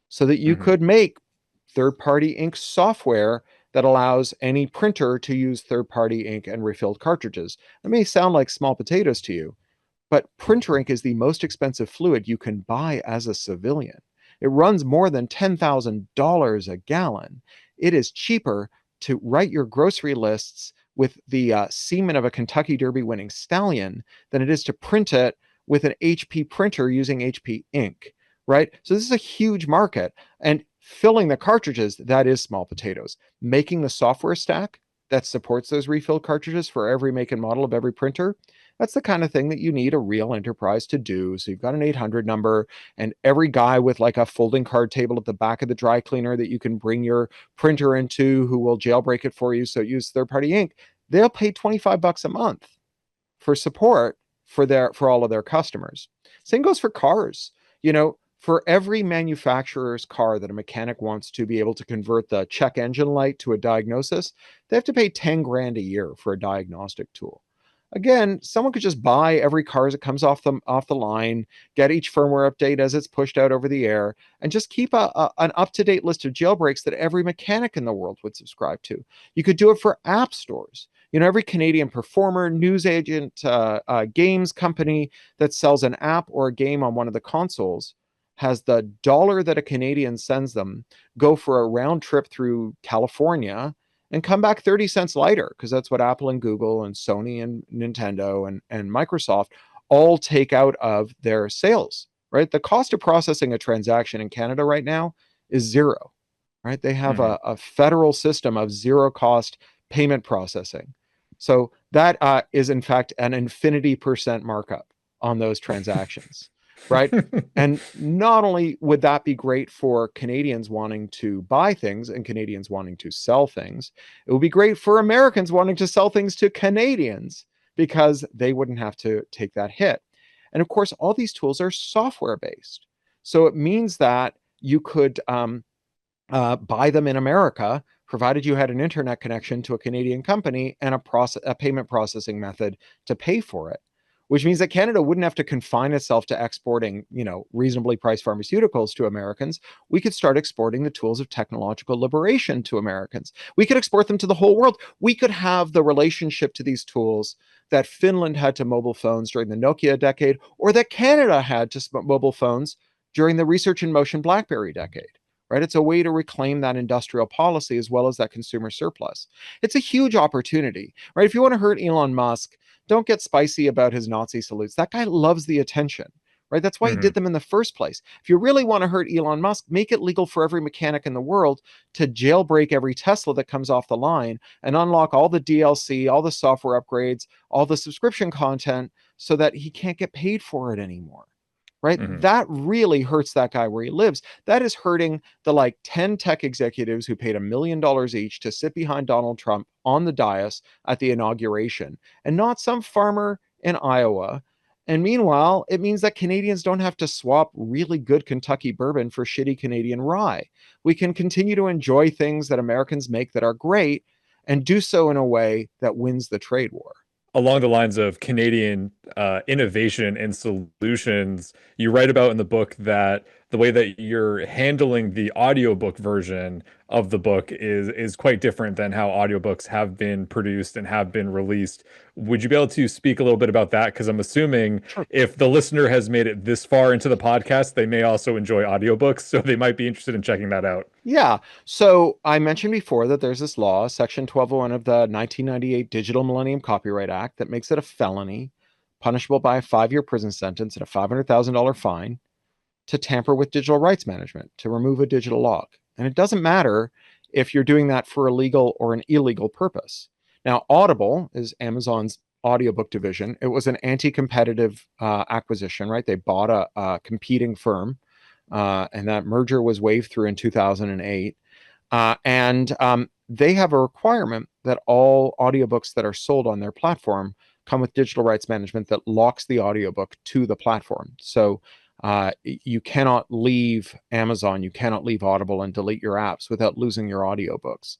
so that you could make third-party ink software that allows any printer to use third-party ink and refilled cartridges. That may sound like small potatoes to you, but printer ink is the most expensive fluid you can buy as a civilian. It runs more than $10,000 a gallon. It is cheaper to write your grocery lists with the semen of a Kentucky Derby winning stallion than it is to print it with an HP printer using HP ink, right? So this is a huge market. And filling the cartridges, that is small potatoes. Making the software stack that supports those refilled cartridges for every make and model of every printer, that's the kind of thing that you need a real enterprise to do. So you've got an 800 number, and every guy with a folding card table at the back of the dry cleaner that you can bring your printer into, who will jailbreak it for you so use third-party ink, they'll pay $25 a month for support for all of their customers. Same goes for cars. For every manufacturer's car that a mechanic wants to be able to convert the check engine light to a diagnosis, they have to pay 10 grand a year for a diagnostic tool. Again, someone could just buy every car as it comes off the line, get each firmware update as it's pushed out over the air, and just keep an up-to-date list of jailbreaks that every mechanic in the world would subscribe to. You could do it for app stores. Every Canadian performer, newsagent, games company that sells an app or a game on one of the consoles has the dollar that a Canadian sends them go for a round trip through California and come back 30 cents lighter, because that's what Apple and Google and Sony and Nintendo and Microsoft all take out of their sales, right? The cost of processing a transaction in Canada right now is zero, right? They have a federal system of zero cost payment processing. So that is in fact an infinity percent markup on those transactions, right? And not only would that be great for Canadians wanting to buy things and Canadians wanting to sell things, it would be great for Americans wanting to sell things to Canadians because they wouldn't have to take that hit. And of course, all these tools are software based. So it means that you could buy them in America, provided you had an internet connection to a Canadian company and a payment processing method to pay for it, which means that Canada wouldn't have to confine itself to exporting, reasonably priced pharmaceuticals to Americans. We could start exporting the tools of technological liberation to Americans. We could export them to the whole world. We could have the relationship to these tools that Finland had to mobile phones during the Nokia decade, or that Canada had to mobile phones during the Research in Motion BlackBerry decade. Right? It's a way to reclaim that industrial policy as well as that consumer surplus. It's a huge opportunity, right? If you want to hurt Elon Musk, don't get spicy about his Nazi salutes. That guy loves the attention, right? That's why he did them in the first place. If you really want to hurt Elon Musk, make it legal for every mechanic in the world to jailbreak every Tesla that comes off the line and unlock all the DLC, all the software upgrades, all the subscription content so that he can't get paid for it anymore. Right? That really hurts that guy where he lives. That is hurting the 10 tech executives who paid $1 million each to sit behind Donald Trump on the dais at the inauguration, and not some farmer in Iowa. And meanwhile, it means that Canadians don't have to swap really good Kentucky bourbon for shitty Canadian rye. We can continue to enjoy things that Americans make that are great and do so in a way that wins the trade war. Along the lines of Canadian innovation and solutions, you write about in the book that the way that you're handling the audiobook version of the book is quite different than how audiobooks have been produced and have been released. Would you be able to speak a little bit about that? Because I'm assuming if the listener has made it this far into the podcast, they may also enjoy audiobooks, so they might be interested in checking that out. Yeah. So I mentioned before that there's this law, Section 1201 of the 1998 Digital Millennium Copyright Act, that makes it a felony, punishable by a 5-year prison sentence and a $500,000 fine, to tamper with digital rights management, to remove a digital log. And it doesn't matter if you're doing that for a legal or an illegal purpose. Now, Audible is Amazon's audiobook division. It was an anti-competitive acquisition, right? They bought a competing firm, and that merger was waved through in 2008. And they have a requirement that all audiobooks that are sold on their platform come with digital rights management that locks the audiobook to the platform. So you cannot leave Amazon, you cannot leave Audible and delete your apps without losing your audiobooks.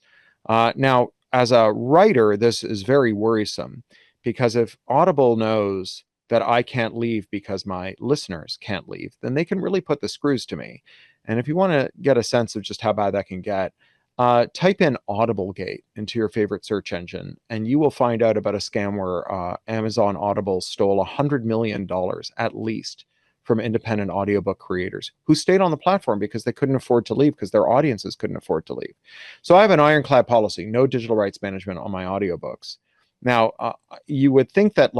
Now, as a writer, this is very worrisome, because if Audible knows that I can't leave because my listeners can't leave, then they can really put the screws to me. And if you want to get a sense of just how bad that can get, type in Audiblegate into your favorite search engine, and you will find out about a scam where Amazon Audible stole $100 million at least from independent audiobook creators who stayed on the platform because they couldn't afford to leave, because their audiences couldn't afford to leave. So I have an ironclad policy: no digital rights management on my audiobooks. Now, you would think that,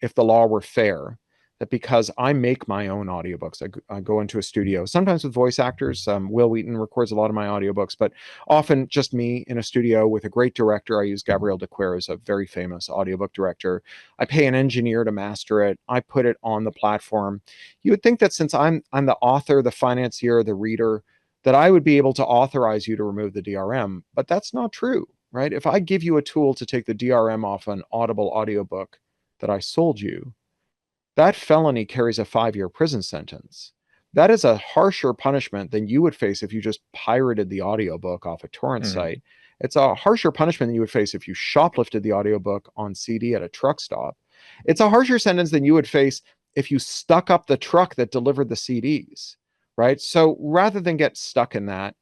if the law were fair, that because I make my own audiobooks, I go into a studio, sometimes with voice actors. Will Wheaton records a lot of my audiobooks, but often just me in a studio with a great director. I use Gabriel Dequer as a very famous audiobook director. I pay an engineer to master it. I put it on the platform. You would think that since I'm the author, the financier, the reader, that I would be able to authorize you to remove the DRM, but that's not true, right? If I give you a tool to take the DRM off an Audible audiobook that I sold you, that felony carries a 5-year prison sentence. That is a harsher punishment than you would face if you just pirated the audiobook off a torrent site. It's a harsher punishment than you would face if you shoplifted the audiobook on CD at a truck stop. It's a harsher sentence than you would face if you stuck up the truck that delivered the CDs, right? So rather than get stuck in that,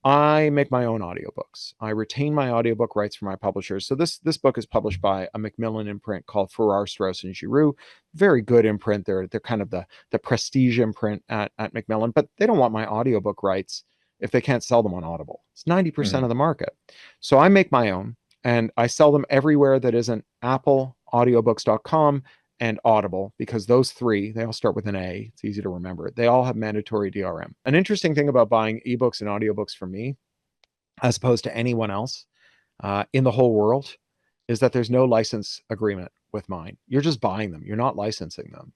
I make my own audiobooks. I retain my audiobook rights for my publishers. So this book is published by a Macmillan imprint called Farrar, Straus and Giroux. Very good imprint. They're kind of the prestige imprint at Macmillan, but they don't want my audiobook rights if they can't sell them on Audible. It's 90% of the market. So I make my own and I sell them everywhere that isn't Apple, audiobooks.com, and Audible, because those three, they all start with an A. It's easy to remember. They all have mandatory DRM. An interesting thing about buying ebooks and audiobooks from me, as opposed to anyone else in the whole world, is that there's no license agreement with mine. You're just buying them. You're not licensing them.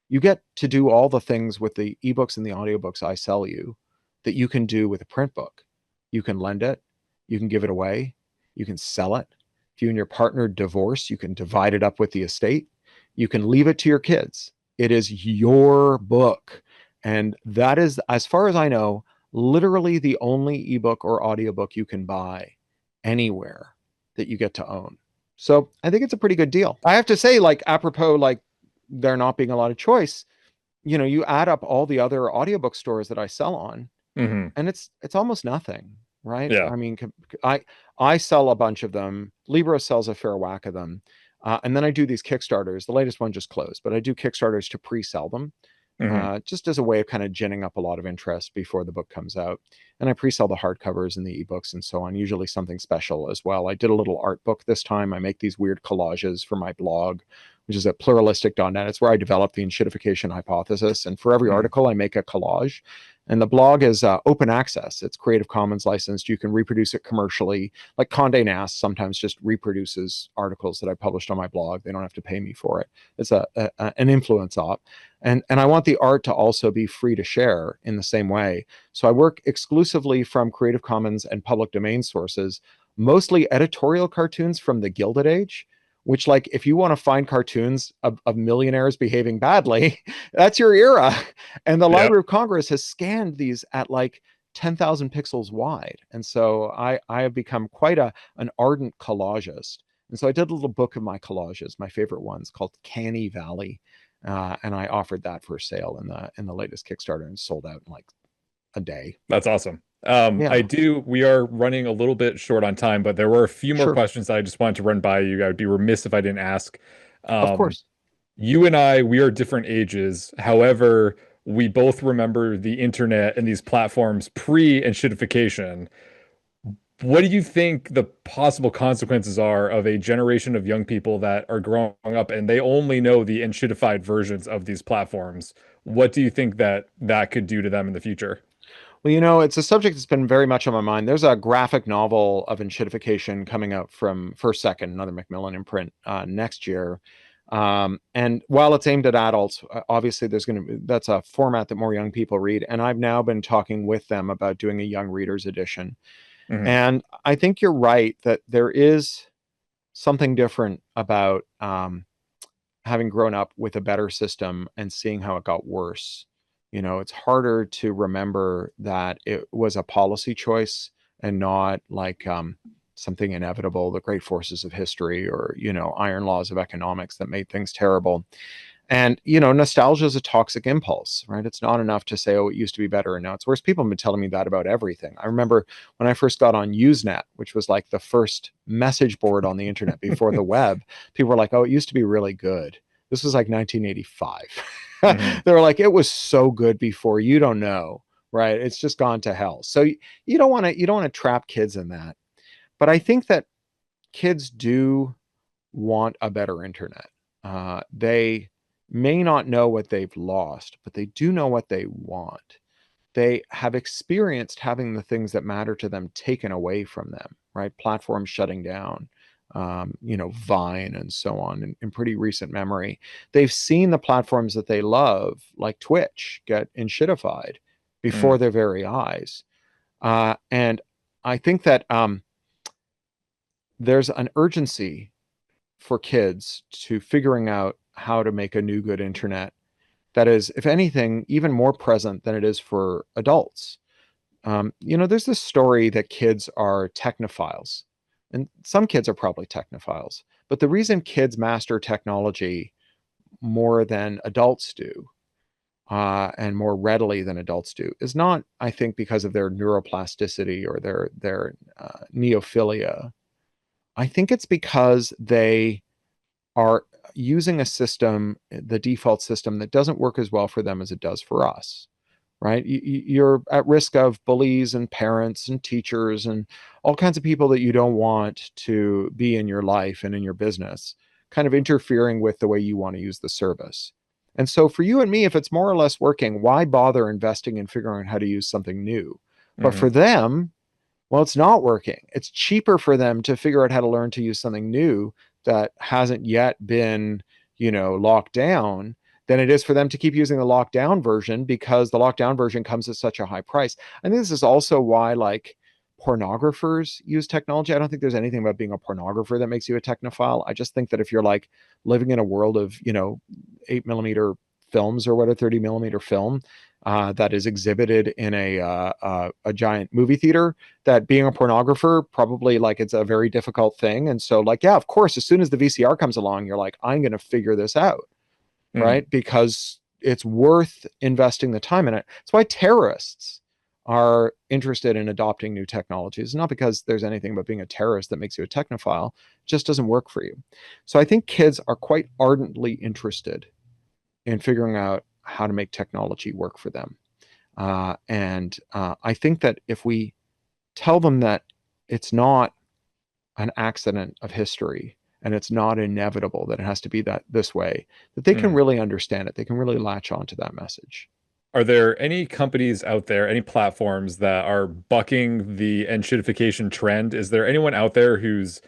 You get to do all the things with the ebooks and the audiobooks I sell you that you can do with a print book. You can lend it. You can give it away. You can sell it. If you and your partner divorce, you can divide it up with the estate. You can leave it to your kids. It is your book. And that is, as far as I know, literally the only ebook or audiobook you can buy anywhere that you get to own. So I think it's a pretty good deal. I have to say, like, apropos, like, there not being a lot of choice, you know, you add up all the other audiobook stores that I sell on, and it's almost nothing, right? Yeah. I mean, I sell a bunch of them. Libra sells a fair whack of them. And then I do these Kickstarters. The latest one just closed, but I do Kickstarters to pre-sell them, just as a way of kind of ginning up a lot of interest before the book comes out. And I pre-sell the hardcovers and the ebooks and so on, usually something special as well. I did a little art book this time. I make these weird collages for my blog, which is at pluralistic.net. It's where I develop the Enshittification hypothesis. And for every article, I make a collage. And the blog is open access. It's Creative Commons licensed. You can reproduce it commercially. Like Condé Nast sometimes just reproduces articles that I published on my blog. They don't have to pay me for it. It's an influence op. And I want the art to also be free to share in the same way. So I work exclusively from Creative Commons and public domain sources, mostly editorial cartoons from the Gilded Age, which, like, if you want to find cartoons of millionaires behaving badly, that's your era. And the Library of Congress has scanned these at like 10,000 pixels wide. And so I have become quite an ardent collagist. And so I did a little book of my collages, my favorite ones, called Canny Valley. And I offered that for sale in the latest Kickstarter, and sold out in like a day. That's awesome. Yeah. We are running a little bit short on time, but there were a few more Sure. questions that I just wanted to run by you. I would be remiss if I didn't ask. Of course. You and I, we are different ages. However, we both remember the internet and these platforms pre-enshittification. What do you think the possible consequences are of a generation of young people that are growing up and they only know the enshittified versions of these platforms? What do you think that could do to them in the future? Well, you know, it's a subject that's been very much on my mind. There's a graphic novel of enshittification coming out from First Second, another Macmillan imprint, next year. And while it's aimed at adults, obviously that's a format that more young people read. And I've now been talking with them about doing a young readers edition. And I think you're right that there is something different about having grown up with a better system and seeing how it got worse. You know, it's harder to remember that it was a policy choice and not like something inevitable, the great forces of history, or, you know, iron laws of economics that made things terrible. And, you know, nostalgia is a toxic impulse, right? It's not enough to say, oh, it used to be better and now it's worse. People have been telling me that about everything. I remember when I first got on Usenet, which was like the first message board on the internet before the web, people were like, oh, it used to be really good. This was like 1985. They were like, it was so good before, you don't know, right? It's just gone to hell. So you don't want to trap kids in that. But I think that kids do want a better internet. They may not know what they've lost, but they do know what they want. They have experienced having the things that matter to them taken away from them, right? Platforms shutting down, you know, Vine and so on in pretty recent memory. They've seen the platforms that they love, like Twitch, get enshittified before their very eyes. And I think that there's an urgency for kids to figuring out how to make a new good internet that is, if anything, even more present than it is for adults. You know, there's this story that kids are technophiles, and some kids are probably technophiles, but the reason kids master technology more than adults do, and more readily than adults do, is not, I think, because of their neuroplasticity or their neophilia. I think it's because they are using a system, the default system, that doesn't work as well for them as it does for us, right? You're at risk of bullies and parents and teachers and all kinds of people that you don't want to be in your life and in your business, kind of interfering with the way you want to use the service. And so for you and me, if it's more or less working, why bother investing in figuring out how to use something new? But Hmm. for them, well, it's not working. It's cheaper for them to figure out how to learn to use something new that hasn't yet been, locked down, than it is for them to keep using the lockdown version, because the lockdown version comes at such a high price. I think this is also why, like, pornographers use technology. I don't think there's anything about being a pornographer that makes you a technophile. I just think that if you're like living in a world of, 8 millimeter films or what, a 30 millimeter film, that is exhibited in a giant movie theater, that being a pornographer, probably, like, it's a very difficult thing. And so, like, yeah, of course, as soon as the VCR comes along, you're like, I'm going to figure this out, Hmm. right? Because it's worth investing the time in it. It's why terrorists are interested in adopting new technologies. It's not because there's anything about being a terrorist that makes you a technophile. It just doesn't work for you. So I think kids are quite ardently interested in figuring out how to make technology work for them. And I think that if we tell them that it's not an accident of history and it's not inevitable that it has to be that this way, that they can Hmm. really understand it. They can really latch on to that message. Are there any companies out there, any platforms that are bucking the Enshittification trend? Is there anyone out there who's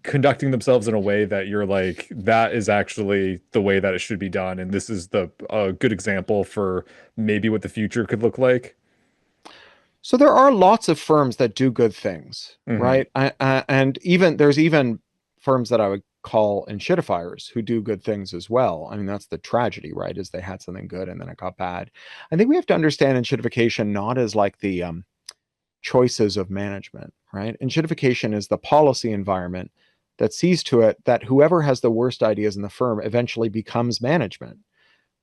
conducting themselves in a way that you're like, that is actually the way that it should be done, and this is the a good example for maybe what the future could look like? So there are lots of firms that do good things, Hmm. right? And even there's even firms that I would call enshittifiers who do good things as well. I mean, that's the tragedy, right? Is they had something good and then it got bad. I think we have to understand enshittification not as like the choices of management, right? Enshittification is the policy environment that sees to it that whoever has the worst ideas in the firm eventually becomes management.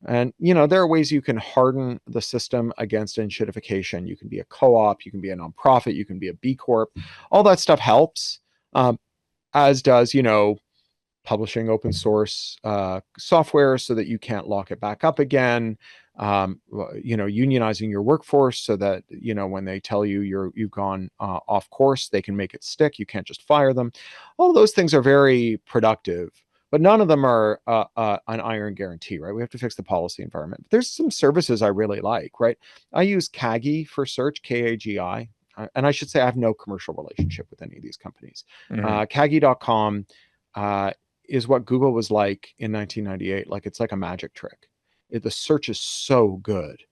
And there are ways you can harden the system against enshittification. You can be a co-op, you can be a nonprofit, you can be a B Corp. All that stuff helps, um, as does publishing open source software so that you can't lock it back up again. Unionizing your workforce so that when they tell you you've gone off course, they can make it stick. You can't just fire them. All those things are very productive, but none of them are an iron guarantee, right? We have to fix the policy environment. But there's some services I really like, right? I use Kagi for search, Kagi. And I should say I have no commercial relationship with any of these companies. Hmm. Kagi.com is what Google was like in 1998. Like, it's like a magic trick. The search is so good.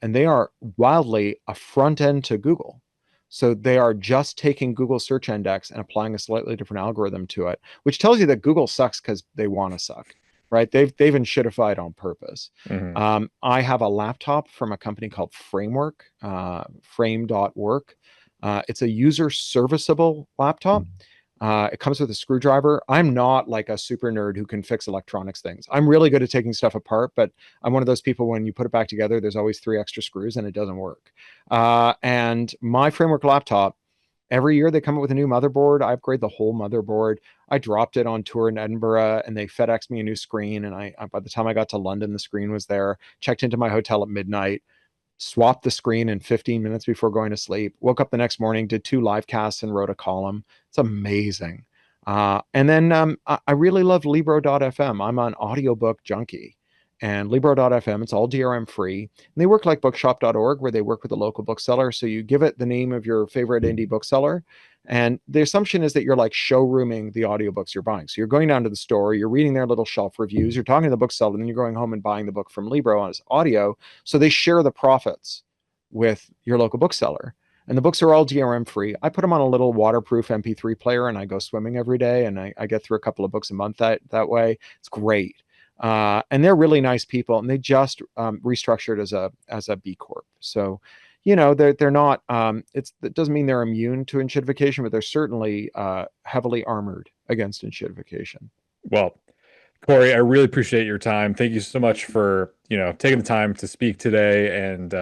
And they are wildly a front end to Google. So they are just taking Google search index and applying a slightly different algorithm to it, which tells you that Google sucks because they want to suck, right? They've enshittified on purpose. Hmm. I have a laptop from a company called Framework, frame.work. It's a user serviceable laptop. It comes with a screwdriver. I'm not like a super nerd who can fix electronics things. I'm really good at taking stuff apart, but I'm one of those people, when you put it back together, there's always 3 extra screws and it doesn't work. And my Framework laptop, every year they come up with a new motherboard. I upgrade the whole motherboard. I dropped it on tour in Edinburgh and they FedExed me a new screen. And by the time I got to London, the screen was there. Checked into my hotel at midnight, swapped the screen in 15 minutes before going to sleep, woke up the next morning, did 2 live casts and wrote a column. It's amazing. And then I really love Libro.fm. I'm an audiobook junkie. And Libro.fm, it's all DRM free. And they work like bookshop.org, where they work with a local bookseller. So you give it the name of your favorite indie bookseller. And the assumption is that you're like showrooming the audiobooks you're buying. So you're going down to the store, you're reading their little shelf reviews, you're talking to the bookseller, and then you're going home and buying the book from Libro as audio. So they share the profits with your local bookseller. And the books are all DRM free. I put them on a little waterproof MP3 player and I go swimming every day. And I get through a couple of books a month that way. It's great. And they're really nice people. And they just restructured as a B Corp. So, they're not, it doesn't mean they're immune to enshittification, but they're certainly heavily armored against enshittification. Well, Cory, I really appreciate your time. Thank you so much for, taking the time to speak today. And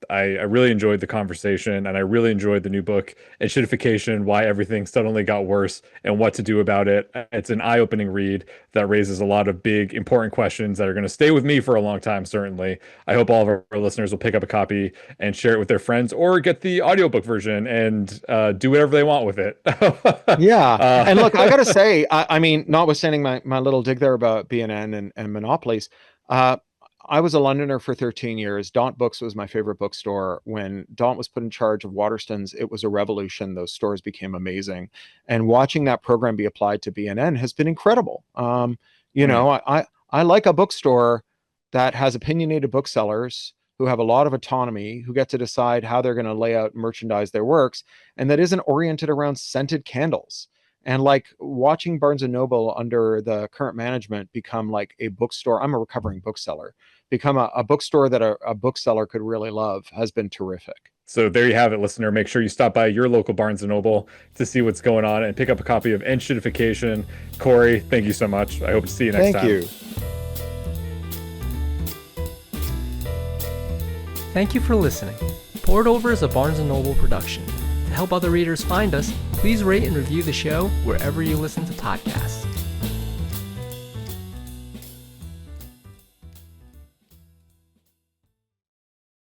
I really enjoyed the conversation, and I really enjoyed the new book, Enshittification, Why Everything Suddenly Got Worse and What to Do About It. It's an eye-opening read that raises a lot of big, important questions that are going to stay with me for a long time, certainly. I hope all of our listeners will pick up a copy and share it with their friends, or get the audiobook version and do whatever they want with it. Yeah. And look, I got to say, I mean, notwithstanding my little dig there about BNN and monopolies, I was a Londoner for 13 years. Daunt Books was my favorite bookstore. When Daunt was put in charge of Waterstones, it was a revolution. Those stores became amazing. And watching that program be applied to BNN has been incredible. I like a bookstore that has opinionated booksellers who have a lot of autonomy, who get to decide how they're going to lay out and merchandise their works, and that isn't oriented around scented candles. And like watching Barnes and Noble under the current management become like a bookstore, I'm a recovering bookseller, become a bookstore that a bookseller could really love, has been terrific. So there you have it, listener. Make sure you stop by your local Barnes & Noble to see what's going on and pick up a copy of Enshittification. Cory, thank you so much. I hope to see you next time. Thank you. Thank you for listening. Poured Over is a Barnes & Noble production. To help other readers find us, please rate and review the show wherever you listen to podcasts.